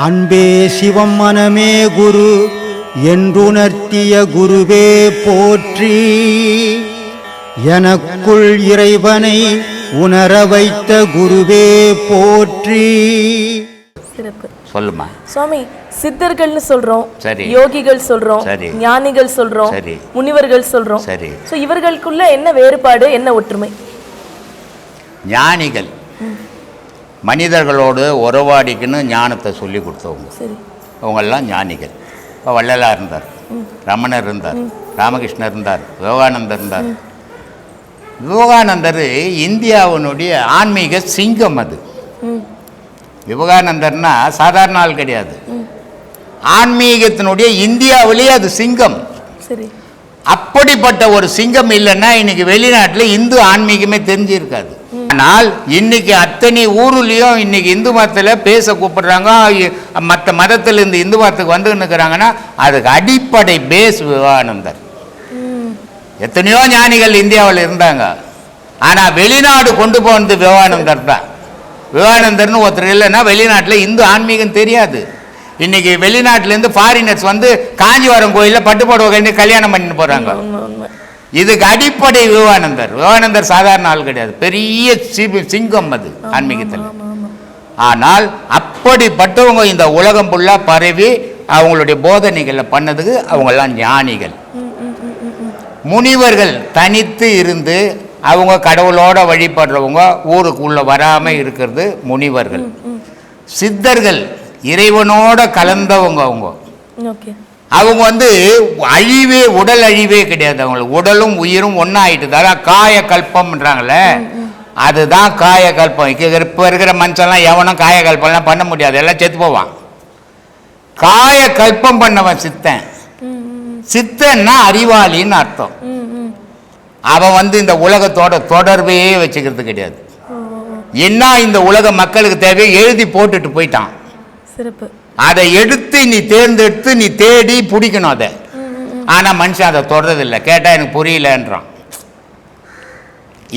அன்பே சிவம் மனமே குரு என்றுணர்த்திய குருவே போற்றி. எனக்குள் இறைவனை உணர வைத்த குருவே போற்றி. சிறப்பு. சொல்லுமா சுவாமி, சித்தர்கள்னு சொல்றோம், சரி, யோகிகள் சொல்றோம், சரி, ஞானிகள் சொல்றோம், சரி, முனிவர்கள் சொல்றோம், சரி. சோ இவர்களுக்குள்ள என்ன வேறுபாடு, என்ன ஒற்றுமை? ஞானிகள் மனிதர்களோடு உறவாடிக்குன்னு ஞானத்தை சொல்லி கொடுத்தவங்க. சரி, அவங்கெல்லாம் ஞானிகள். இப்போ வள்ளலார் இருந்தார், ரமணர் இருந்தார், ராமகிருஷ்ணர் இருந்தார், விவேகானந்தர் இருந்தார். விவேகானந்தர் இந்தியாவினுடைய ஆன்மீக சிங்கம். அது விவேகானந்தர்னா சாதாரண ஆள் கிடையாது. ஆன்மீகத்தினுடைய இந்தியாவிலேயே அது சிங்கம். சரி. அப்படிப்பட்ட ஒரு சிங்கம் இல்லைன்னா இன்னைக்கு வெளிநாட்டில் இந்து ஆன்மீகமே தெரிஞ்சிருக்காது. ஆனால் இன்னைக்கு அத்தனை ஊருலையும் இன்னைக்கு இந்து மதத்தில் பேச கூப்பிடுறாங்க. மற்ற மதத்தில் இந்த இந்து மதத்துக்கு வந்து நிற்கிறாங்கன்னா அதுக்கு அடிப்படை பேஸ் விவேகானந்தர். எத்தனையோ ஞானிகள் இந்தியாவில் இருந்தாங்க, ஆனால் வெளிநாடு கொண்டு போனது விவேகானந்தர் தான். விவேகானந்தர்னு ஒருத்தர் இல்லைன்னா வெளிநாட்டில் இந்து ஆன்மீகம் தெரியாது. இன்னைக்கு வெளிநாட்டிலேருந்து ஃபாரினர்ஸ் வந்து காஞ்சிபுரம் கோயிலில் பட்டுப்பாடு வகை கல்யாணம் பண்ணிட்டு போகிறாங்க. இதுக்கு அடிப்படை விவேகானந்தர். விவேகானந்தர் சாதாரண ஆள் கிடையாது, பெரிய சிங்கம் அது ஆன்மீகத்தில். ஆனால் அப்படிப்பட்டவங்க இந்த உலகம் ஃபுல்லாக பரவி அவங்களுடைய போதனைகளை பண்ணதுக்கு அவங்கெல்லாம் ஞானிகள். முனிவர்கள் தனித்து இருந்து அவங்க கடவுளோட வழிபடுறவங்க, ஊருக்குள்ள வராமல் இருக்கிறது முனிவர்கள். சித்தர்கள் இறைவனோட கலந்தவங்க. அவங்க வந்து அழிவே, உடல் அழிவே கிடையாது அவங்களுக்கு. உடலும் உயிரும் ஒன்றா ஆயிட்டு. அதான் காய கல்பம்ன்றாங்களே, அதுதான் காய கல்பம். இப்போ இருக்கிற மனுஷன்லாம் எவனும் காய கல்பம்லாம் பண்ண முடியாது, எல்லாம் செத்து போவான். காய கல்பம் பண்ணவன் சித்தன். சித்தன்னா அறிவாளின்னு அர்த்தம். அவன் வந்து இந்த உலகத்தோட தொடர்பே வச்சுக்கிறது கிடையாது. என்ன இந்த உலக மக்களுக்கு தேவையோ எழுதி போட்டுட்டு போயிட்டான். சிறப்பு. அதை எடுத்து நீ தேர்ந்தெடுத்து நீ தேடி பிடிக்கணும் அதை. ஆனால் மனுஷன் அதை தொடரதில்லை. கேட்டால் எனக்கு புரியலன்றான்.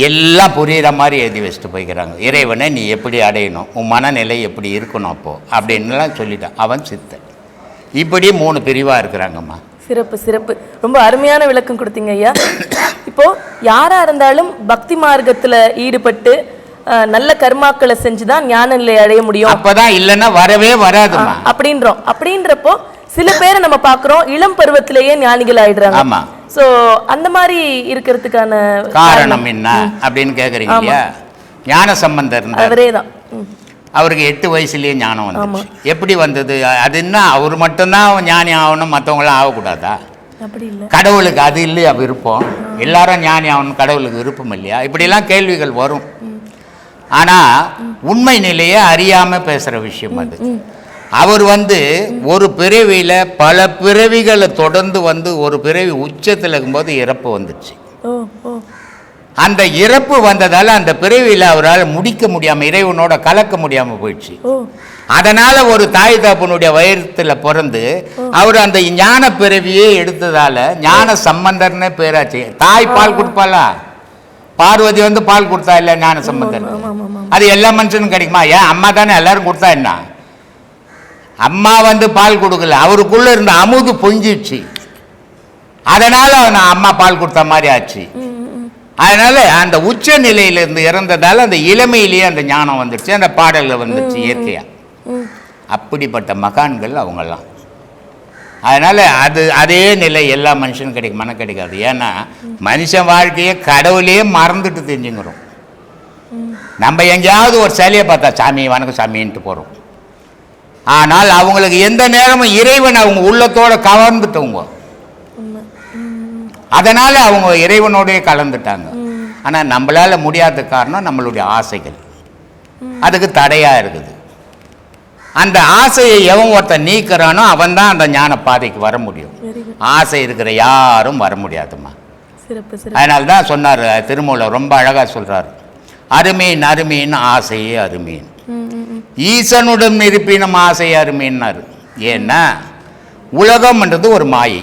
எல்லாம் புரிகிற மாதிரி எழுதி வச்சுட்டு போய்க்கிறாங்க. இறைவனை நீ எப்படி அடையணும், உன் மனநிலை எப்படி இருக்கணும் அப்போது அப்படின்லாம் சொல்லிட்டான். அவன் சித்தன். இப்படி 3 பிரிவாக இருக்கிறாங்கம்மா. சிறப்பு சிறப்பு. ரொம்ப அருமையான விளக்கம் கொடுத்தீங்க ஐயா. இப்போ யாரா இருந்தாலும் பக்தி மார்க்கத்தில் ஈடுபட்டு நல்ல கர்மாக்களை செஞ்சுதான் ஞான நிலை அடைய முடியும். அப்பதான் இல்லைன்னா வரவே வராது அப்படின்றப்போ சில பேரை நம்ம பாக்குறோம் இளம் பருவத்திலேயே ஞானிகள் ஆயிடுறாங்க. ஆமா. சோ அந்த மாதிரி இருக்கிறதுக்கான காரணம் என்ன அப்படின்னு கேக்குறீங்க இல்லையா? ஞான சம்பந்தர் அவரேதான். அவருக்கு 8 வயசுலயே ஞானம் வந்துச்சு. எப்படி வந்தது? அது என்ன அவர் மட்டும்தான் ஞானி ஆகணும், மற்றவங்களாம் ஆகக்கூடாதா? அப்படி இல்லை. கடவுளுக்கு அது இல்லையா விருப்பம்? எல்லாரும் ஞானி ஆகணும், கடவுளுக்கு விருப்பம் இல்லையா? இப்படிலாம் கேள்விகள் வரும். ஆனால் உண்மை நிலையை அறியாமல் பேசுகிற விஷயம் அது. அவர் வந்து ஒரு பிறவியில் பல பிறவிகளை தொடர்ந்து வந்து ஒரு பிறவி உச்சத்தில் இருக்கும்போது இறப்பு வந்துடுச்சு. அந்த இறப்பு வந்ததால் அந்த பிறவியில் அவரால் முடிக்க முடியாமல், இறைவனோட கலக்க முடியாமல் போயிடுச்சு. அதனால் ஒரு தாய் தாப்பனுடைய வயிற்றில் பிறந்து அவர் அந்த ஞான பிறவியே எடுத்ததால் ஞான சம்பந்தர்னு பேராச்சு. தாய் பால் கொடுப்பாளா? பார்வதி வந்து பால் கொடுத்தா இல்லை ஞான சம்பந்தர். அது எல்லா மனுஷனும் கிடைக்குமா? ஏன் அம்மா தானே எல்லாரும் கொடுத்தா என்ன? அம்மா வந்து பால் கொடுக்கல, அவருக்குள்ள இருந்த அமுது பொங்கிடுச்சு. அதனால அவன் அம்மா பால் கொடுத்த மாதிரி ஆச்சு. அதனால அந்த உச்ச நிலையிலிருந்து இறந்ததால அந்த இளமையிலேயே அந்த ஞானம் வந்துடுச்சு, அந்த பாடல்கள் வந்துடுச்சு இயற்கையா. அப்படிப்பட்ட மகான்கள் அவங்கெல்லாம். அதனால் அதே நிலை எல்லா மனுஷனும் கிடைக்குமானா கிடைக்காது. ஏன்னா மனுஷன் வாழ்க்கையை கடவுளையே மறந்துட்டு தெரிஞ்சுங்கிறோம். நம்ம எங்கேயாவது ஒரு சிலையை பார்த்தா சாமி வணக்கம் சாமின்ட்டு போகிறோம். ஆனால் அவங்களுக்கு எந்த நேரமும் இறைவன் அவங்க உள்ளத்தோடு கலந்துட்டவங்க. அதனால் அவங்க இறைவனோடய கலந்துட்டாங்க. ஆனால் நம்மளால் முடியாத காரணம் நம்மளுடைய ஆசைகள், அதுக்கு தடையாக இருக்குது. அந்த ஆசையை எவன் ஒருத்தன் நீக்கிறானோ அவன் தான் அந்த ஞான பாதைக்கு வர முடியும். ஆசை இருக்கிற யாரும் வர முடியாதுமா. அதனால தான் சொன்னார் திருமூலர், ரொம்ப அழகாக சொல்கிறார், அருமீன் அருமீன் ஆசையே அருமீன், ஈசனுடன் இருப்பினும் ஆசை அருமீன்னாரு. ஏன்னா உலகம்ன்றது ஒரு மாயை.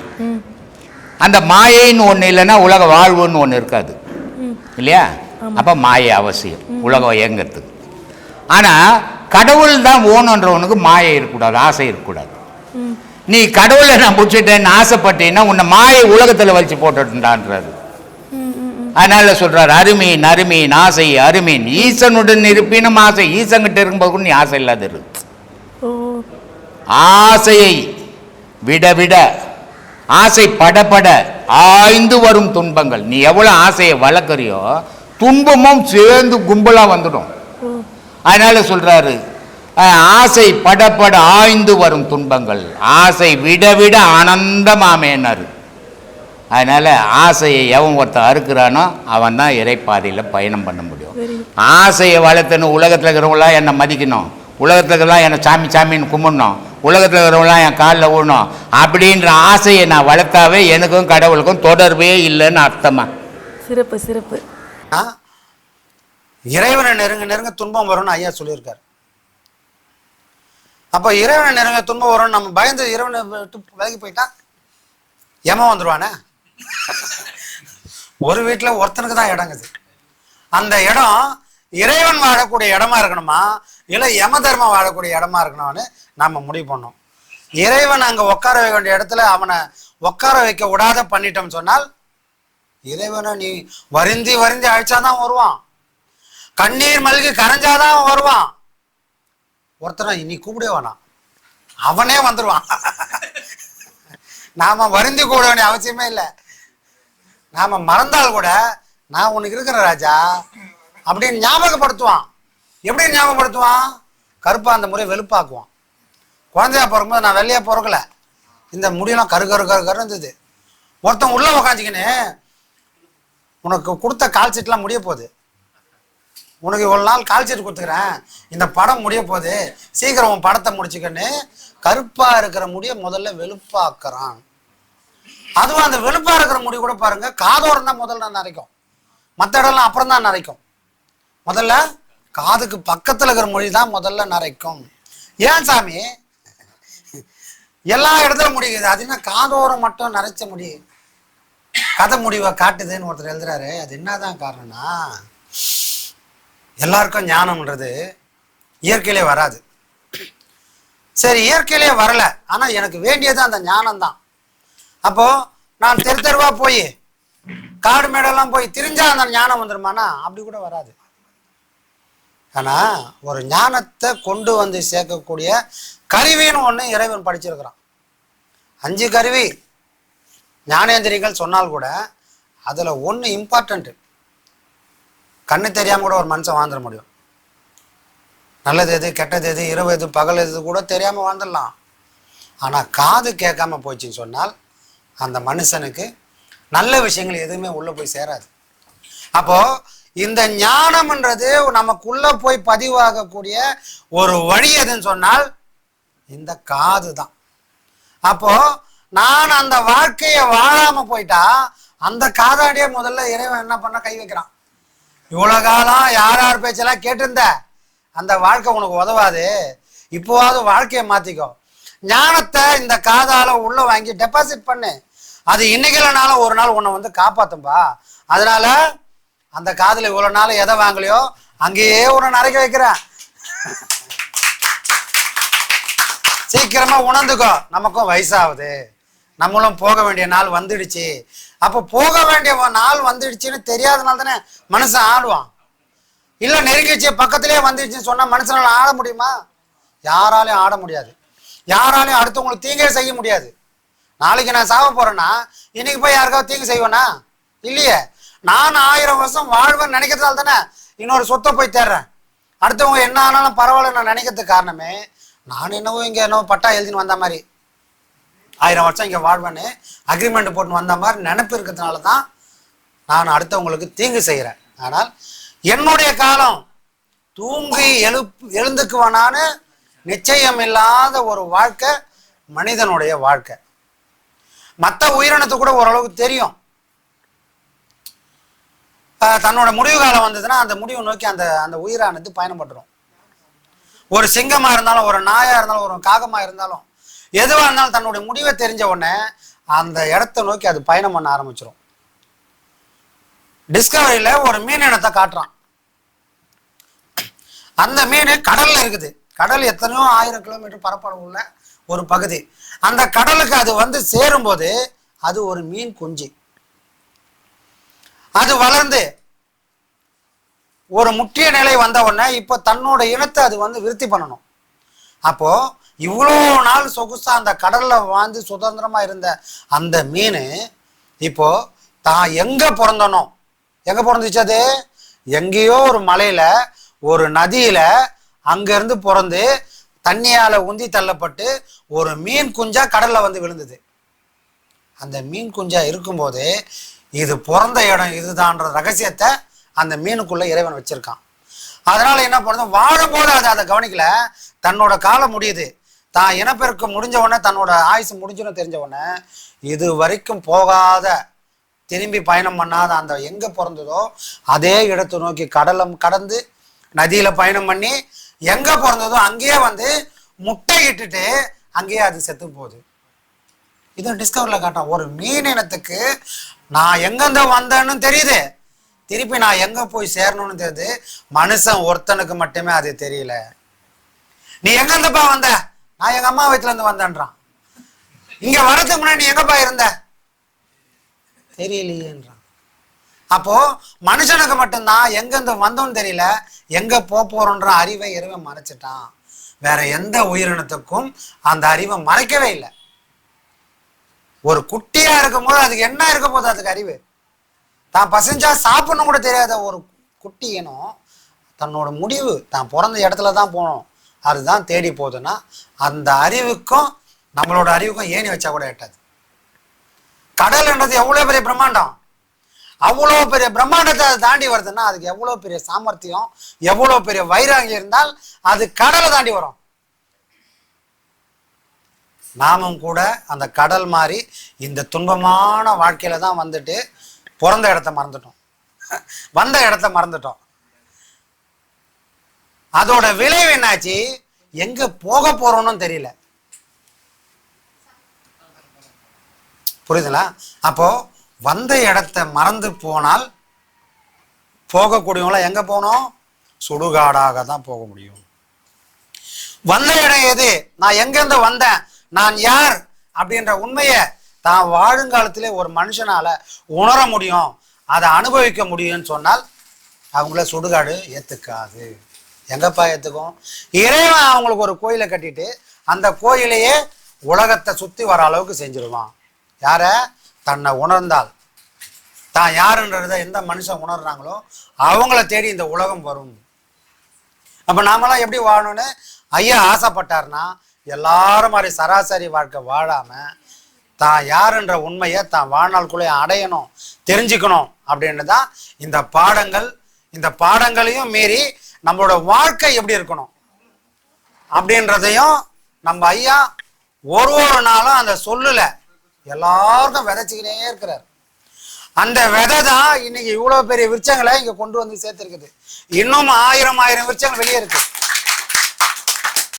அந்த மாயைன்னு ஒன்று இல்லைன்னா உலக வாழ்வுன்னு ஒன்று இருக்காது இல்லையா? அப்போ மாயை அவசியம் உலகம் இயங்கிறதுக்கு. ஆனால் கடவுள் தான் ஓணுன்றவனுக்கு மாயை இருக்கக்கூடாது, ஆசை இருக்கக்கூடாது. நீ கடவுளை நான் பிடிச்சிட்டேன்னு ஆசைப்பட்டீங்கன்னா உன்னை மாயை உலகத்தில் வச்சு போட்டுட்டான்றாரு. அதனால சொல்றாரு, அருமீன் அருமீன் ஆசை அருமீன் ஈசனுடன் இருப்பினும் ஆசை. ஈசன்கிட்ட இருக்கும்போது கூட நீ ஆசை இல்லாத இரு. ஆசையை விட விட ஆசை படப்பட ஆய்ந்து வரும் துன்பங்கள். நீ எவ்வளவு ஆசையை வளர்க்குறியோ துன்பமும் சேர்ந்து கும்பலா வந்துடும். அதனால சொல்றாரு, ஆசை படப்பட ஆய்ந்து வரும் துன்பங்கள் ஆசை விட விட ஆனந்தமாமேனாரு. அதனால ஆசையை எவன் ஒருத்தன் அறுக்கிறானோ அவன் தான் இறைப்பாதையில் பயணம் பண்ண முடியும். ஆசையை வளர்த்துன்னு உலகத்தில் இருக்கிறவங்களாம் என்னை மதிக்கணும், உலகத்தில் இருக்கிறவங்களாம் என்னை சாமி சாமின்னு கும்பிடணும், உலகத்தில் இருக்கிறவங்களாம் என் காலில் விடணும் அப்படின்ற ஆசையை நான் வளர்த்தாவே எனக்கும் கடவுளுக்கும் தொடர்பே இல்லைன்னு அர்த்தமா. சிறப்பு சிறப்பு. இறைவனை நெருங்க நெருங்க துன்பம் வரும்னு ஐயா சொல்லியிருக்காரு. அப்போ இறைவனை நெருங்க துன்பம் வரும்னு நம்ம பயந்து இறைவனை விலகி போயிட்டா யம வந்துருவானே. ஒரு வீட்டில் ஒருத்தனுக்கு தான் இடங்குது. அந்த இடம் இறைவன் வாழக்கூடிய இடமா இருக்கணுமா இல்லை யம தர்மம் வாழக்கூடிய இடமா இருக்கணும்னு நாம முடிவு பண்ணோம். இறைவன் அங்கே உட்கார வைக்க வேண்டிய இடத்துல அவனை உட்கார வைக்க விடாத பண்ணிட்டோம்னு சொன்னால் இறைவனை நீ வருந்தி வருந்தி அழிச்சாதான் வருவான், கண்ணீர் மல்கி கரைஞ்சாதான் வருவான். ஒருத்தனை நீ கூப்பிடவே வேணாம், அவனே வந்துடுவான். நாம வருந்தி கூட வேண்டிய அவசியமே இல்லை. நாம மறந்தால் கூட நான் உனக்கு இருக்கிறேன் ராஜா அப்படின்னு ஞாபகப்படுத்துவான். எப்படி ஞாபகப்படுத்துவான்? கருப்பா அந்த முறை வெளுப்பாக்குவான். குழந்தையா பிறக்கும்போது நான் வெள்ளையா பிறக்கல, இந்த முடியெல்லாம் கரு கரு கரு கரு இருந்தது. ஒருத்தன் உள்ள உக்காஞ்சிக்கின்னு உனக்கு கொடுத்த கால் சீட்லாம் முடிய போகுது, உனக்கு இவ்வளோ நாள் கால் சீட் கொடுத்துக்கிறேன், இந்த படம் முடிய போகுது, சீக்கிரம் உன் படத்தை முடிச்சுக்கன்னு கருப்பா இருக்கிற முடிய முதல்ல வெளுப்பாக்குறான். அதுவும் அந்த வெளுப்பா இருக்கிற முடி கூட பாருங்க காதோரம் தான் முதல்ல நரைக்கும், மற்ற இடம்லாம் அப்புறம் தான் நரைக்கும். முதல்ல காதுக்கு பக்கத்துல இருக்கிற மொழி தான் முதல்ல நரைக்கும். ஏன் சாமி எல்லா இடத்துல முடியுது, அது என்ன காதோரம் மட்டும் நரைச்ச முடி கதை முடிவை காட்டுதுன்னு ஒருத்தர் எழுதுறாரு. அது என்னதான் காரணம்னா, எல்லாருக்கும் ஞானம்ன்றது இயற்கையிலே வராது. சரி இயற்கையிலே வரல, ஆனா எனக்கு வேண்டியது அந்த ஞானம் தான். அப்போ நான் தெரு தெருவா போய் காடு மேடெல்லாம் போய் திரிஞ்சா அந்த ஞானம் வந்துருமானா அப்படி கூட வராது. ஆனா ஒரு ஞானத்தை கொண்டு வந்து சேர்க்கக்கூடிய கருவின்னு ஒண்ணு இறைவன் படிச்சிருக்கிறான். 5 கருவி ஞானேந்திரிகள் சொன்னால் கூட அதுல ஒண்ணு இம்பார்ட்டன்ட். கண்ணு தெரியாம கூட ஒரு மனுஷன் வாழ்ந்துட முடியும். நல்லது எது கெட்டது எது இரவு எது பகல் எது கூட தெரியாம வாழ்ந்துடலாம். ஆனா காது கேட்காம போச்சுன்னு சொன்னால் அந்த மனுஷனுக்கு நல்ல விஷயங்கள் எதுவுமே உள்ள போய் சேராது. அப்போ இந்த ஞானம்ன்றது நமக்குள்ள போய் பதிவாகக்கூடிய ஒரு வழி எதுன்னு சொன்னால் இந்த காது தான். அப்போ நான் அந்த வாழ்க்கையை வாழாம போயிட்டா அந்த காதாடியே முதல்ல இறைவன் என்ன பண்ண கை வைக்கிறான். இவ்வளவு காலம் யார் யார் பேச்செல்லாம் கேட்டிருந்த அந்த வாழ்க்கை உனக்கு உதவாது, இப்போவாவது வாழ்க்கையை மாத்திக்கோ. ஞானத்தை இந்த காதால உள்ள வாங்கி டெபாசிட் பண்ணு, அது இன்னைக்கு இல்லைனாலும் ஒரு நாள் உன்னை வந்து காப்பாத்தும்பா. அதனால அந்த காதுல இவ்வளவு நாள் எதை வாங்கலையோ அங்கேயே உன்னை நரைக்க வைக்கிறேன். சீக்கிரமா உணர்ந்துக்கோ, நமக்கும் வயசாகுது, நம்மளும் போக வேண்டிய நாள் வந்துடுச்சு. அப்ப போக வேண்டிய நாள் வந்துடுச்சுன்னு தெரியாதனால தானே மனுஷன் ஆடுவான். இல்ல நெருங்கிச்சு பக்கத்திலே வந்துடுச்சுன்னு சொன்னா மனுஷனால ஆட முடியுமா? யாராலையும் ஆட முடியாது. யாராலையும் அடுத்தவங்களுக்கு தீங்கே செய்ய முடியாது. நாளைக்கு நான் சாவ போறேன்னா இன்னைக்கு போய் யாருக்காவது தீங்கு செய்வேனா? இல்லையே. நான் 1000 வருஷம் வாழ்வேன்னு நினைக்கிறதால தானே இன்னொரு சொத்தை போய் தேடுறேன். அடுத்தவங்க என்ன ஆனாலும் பரவாயில்ல நான் நினைக்கிறதுக்கு காரணமே நான் என்னவோ இங்க என்னவோ பட்டா எழுதின்னு வந்த மாதிரி 1000 வருஷம் இங்க வாழ்வேன்னு அக்ரிமெண்ட் போட்டு வந்த மாதிரி நினைப்பு இருக்கிறதுனால தான் நான் அடுத்தவங்களுக்கு தீங்கு செய்கிறேன். ஆனால் என்னுடைய காலம் தூங்கி எழுந்துக்குவானான்னு நிச்சயம் இல்லாத ஒரு வாழ்க்கை மனிதனுடைய வாழ்க்கை. மற்ற உயிரினத்துக்கு கூட ஓரளவுக்கு தெரியும். தன்னோட முடிவு காலம் வந்ததுன்னா அந்த முடிவை நோக்கி அந்த அந்த உயிரானது பயணப்பட்டுரும். ஒரு சிங்கமா இருந்தாலும் ஒரு நாயா இருந்தாலும் ஒரு காகமா இருந்தாலும் எதுவா இருந்தாலும் தன்னுடைய முடிவை தெரிஞ்ச உடனே அந்த இடத்த நோக்கி அது பயணம் பண்ண ஆரம்பிச்சிடும். டிஸ்கவரியில ஒரு மீன் இனத்தை காட்டுறான். அந்த மீன் கடல்ல இருக்குது. கடல் எத்தனையோ 1000 கிலோமீட்டர் பரப்பளவு உள்ள ஒரு பகுதி. அந்த கடலுக்கு அது வந்து சேரும்போது அது ஒரு மீன் குஞ்சு. அது வளர்ந்து ஒரு முற்றிய நிலை வந்த உடனே இப்போ தன்னோட இனத்தை அது வந்து விருத்தி பண்ணணும். அப்போ இவ்வளோ நாள் சொகுசா அந்த கடல்ல வாழ்ந்து சுதந்திரமா இருந்த அந்த மீன் இப்போ தான் எங்க பிறந்தனோ, எங்க பிறந்துச்சு, அது எங்கேயோ ஒரு மலையில ஒரு நதியில அங்கிருந்து பிறந்து தண்ணியால உந்தி தள்ளப்பட்டு ஒரு மீன் குஞ்சா கடல்ல வந்து விழுந்தது. அந்த மீன் குஞ்சா இருக்கும்போது இது பிறந்த இடம் இதுதான்ற ரகசியத்தை அந்த மீனுக்குள்ள இறைவன் வச்சிருக்கான். அதனால என்ன பண்ணுது, வாழும்போது அதை கவனிக்கல. தன்னோட காலம் முடியுது, தான் இனப்பெருக்க முடிஞ்ச உடனே, தன்னோட ஆயுசு முடிஞ்சுன்னு தெரிஞ்ச உடனே, இது வரைக்கும் போகாத திரும்பி பயணம் பண்ணாத அந்த எங்க பிறந்ததோ அதே இடத்தை நோக்கி கடலம் கடந்து நதியில பயணம் பண்ணி எங்க பிறந்ததோ அங்கேயே வந்து முட்டை இட்டுட்டு அங்கேயே அது செத்து போகுது. இது டிஸ்கவரில காட்டும். ஒரு மீன் இனத்துக்கு நான் எங்கெந்த வந்தேன்னு தெரியுது, திருப்பி நான் எங்க போய் சேரணும்னு தெரியுது. மனுஷன் ஒருத்தனுக்கு மட்டுமே அது தெரியல. நீ எங்கெந்தப்பா வந்த? நான் எங்க அம்மா வயிற்றுல இருந்து வந்தேன்றான். இங்க வரதுக்கு முன்னாடி நீ எங்கப்பா இருந்த? தெரியலையேன்றான். அப்போ மனுஷனுக்கு மட்டும்தான் எங்கெந்த வந்தோன்னு தெரியல, எங்க போறோன்ற அறிவை இறைவன் மறைச்சிட்டான். வேற எந்த உயிரினத்துக்கும் அந்த அறிவை மறைக்கவே இல்லை. ஒரு குட்டியா இருக்கும் போது அதுக்கு என்ன இருக்க போது, அதுக்கு அறிவு தான் பசஞ்சா சாப்பிடணும் கூட தெரியாத ஒரு குட்டி இனம் தன்னோட முடிவு தான் பிறந்த இடத்துல தான் போகணும் அதுதான் தேடி போகுதுன்னா அந்த அறிவுக்கும் நம்மளோட அறிவுக்கும் ஏணி வச்சா கூட எட்டாது. கடல்ன்றது எவ்வளோ பெரிய பிரம்மாண்டம், அவ்வளோ பெரிய பிரம்மாண்டத்தை அதை தாண்டி வருதுன்னா அதுக்கு எவ்வளோ பெரிய சாமர்த்தியம், எவ்வளோ பெரிய வைராகியம் இருந்தால் அது கடலை தாண்டி வரும். நாமும் கூட அந்த கடல் மாதிரி இந்த துன்பமான வாழ்க்கையில தான் வந்துட்டு பிறந்த இடத்த மறந்துட்டோம், வந்த இடத்த மறந்துட்டோம். அதோட விளைவு என்னாச்சு, எங்க போக போறோம்னு தெரியல. புரியுதுங்களா? அப்போ வந்த இடத்த மறந்து போனால் போகக்கூடியவங்கள எங்க போகணும், சுடுகாடாக தான் போக முடியும். வந்த இடம் எது, நான் எங்கிருந்து வந்தேன், நான் யார் அப்படின்ற உண்மையை தான் வாழுங்காலத்திலே ஒரு மனுஷனால உணர முடியும், அதை அனுபவிக்க முடியும்னு சொன்னால் அவங்கள சுடுகாடு ஏத்துக்காது. எங்கப்பா ஏத்துக்கும்? இறைவன் அவங்களுக்கு ஒரு கோயிலை கட்டிட்டு அந்த கோயிலையே உலகத்தை சுத்தி வர அளவுக்கு செஞ்சிருவான். யார? தன்னை உணர்ந்தால், தான் யாருன்றத எந்த மனுஷன் உணர்றாங்களோ அவங்கள தேடி இந்த உலகம் வரும். அப்ப நாமெல்லாம் எப்படி வாழணும்னு ஐயா ஆசைப்பட்டார்னா எல்லாரும் மாதிரி சராசரி வாழ்க்கை வாழாம தான் யாருன்ற உண்மையை தான் வாழ்நாளுக்குள்ளே அடையணும், தெரிஞ்சுக்கணும் அப்படின்னு தான் இந்த பாடங்கள். இந்த பாடங்களையும் மீறி நம்மளோட வாழ்க்கை எப்படி இருக்கணும் அப்படின்றதையும் நம்ம ஐயா ஒரு நாளும் அந்த சொல்லுல எல்லாருக்கும் விதைச்சிக்கினே இருக்கிறார். அந்த விதை தான் இன்னைக்கு இவ்வளவு பெரிய விருட்சங்களை இங்க கொண்டு வந்து சேர்த்திருக்குது. இன்னும் 1000 விருட்சங்கள் வெளியே இருக்கு.